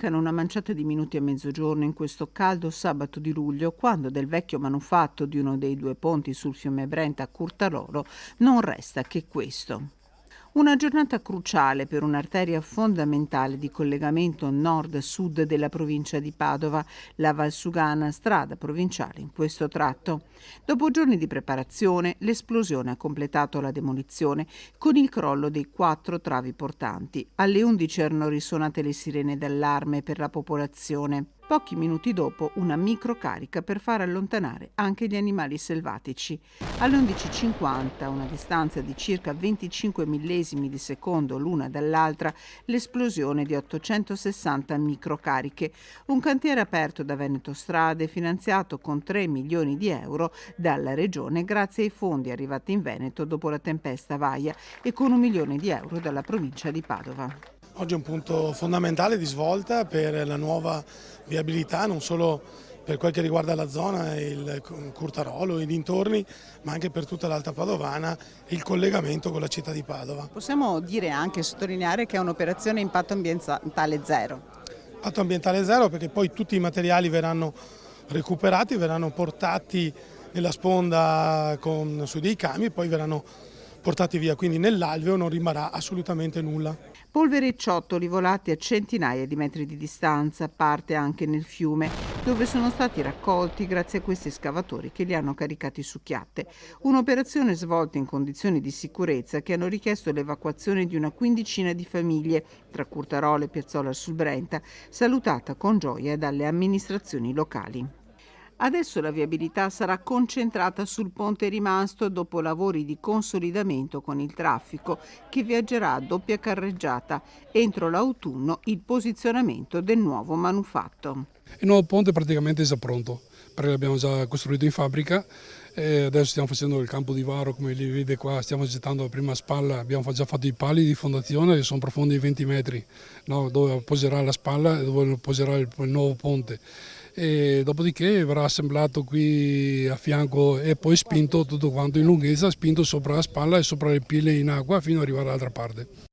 Mancano una manciata di minuti a mezzogiorno in questo caldo sabato di luglio, quando del vecchio manufatto di uno dei due ponti sul fiume Brenta a Curtarolo non resta che questo. Una giornata cruciale per un'arteria fondamentale di collegamento nord-sud della provincia di Padova, la Valsugana, strada provinciale in questo tratto. Dopo giorni di preparazione, l'esplosione ha completato la demolizione con il crollo dei 4 travi portanti. Alle 11 erano risuonate le sirene d'allarme per la popolazione. Pochi minuti dopo una microcarica per far allontanare anche gli animali selvatici. Alle 11.50, a una distanza di circa 25 millesimi di secondo l'una dall'altra, l'esplosione di 860 microcariche. Un cantiere aperto da Veneto Strade, finanziato con 3 milioni di euro dalla Regione grazie ai fondi arrivati in Veneto dopo la tempesta Vaia e con 1 milione di euro dalla provincia di Padova. Oggi è un punto fondamentale di svolta per la nuova viabilità, non solo per quel che riguarda la zona, il Curtarolo e i dintorni, ma anche per tutta l'Alta Padovana e il collegamento con la città di Padova. Possiamo dire anche, sottolineare che è un'operazione impatto ambientale zero. Impatto ambientale zero perché poi tutti i materiali verranno recuperati, verranno portati nella sponda su dei camion e poi verranno portati via, quindi nell'alveo non rimarrà assolutamente nulla. Polvere e ciottoli volati a centinaia di metri di distanza, parte anche nel fiume, dove sono stati raccolti grazie a questi scavatori che li hanno caricati su chiatte. Un'operazione svolta in condizioni di sicurezza che hanno richiesto l'evacuazione di una quindicina di famiglie, tra Curtarolo e Piazzola sul Brenta, salutata con gioia dalle amministrazioni locali. Adesso la viabilità sarà concentrata sul ponte rimasto dopo lavori di consolidamento con il traffico che viaggerà a doppia carreggiata. Entro l'autunno il posizionamento del nuovo manufatto. Il nuovo ponte praticamente è già pronto, perché l'abbiamo già costruito in fabbrica. E adesso stiamo facendo il campo di varo, come li vede qua, stiamo gettando la prima spalla, abbiamo già fatto i pali di fondazione che sono profondi 20 metri, no, dove appoggerà la spalla e dove appoggerà il nuovo ponte. E dopodiché verrà assemblato qui a fianco e poi spinto tutto quanto in lunghezza, spinto sopra la spalla e sopra le pile in acqua fino ad arrivare all'altra parte.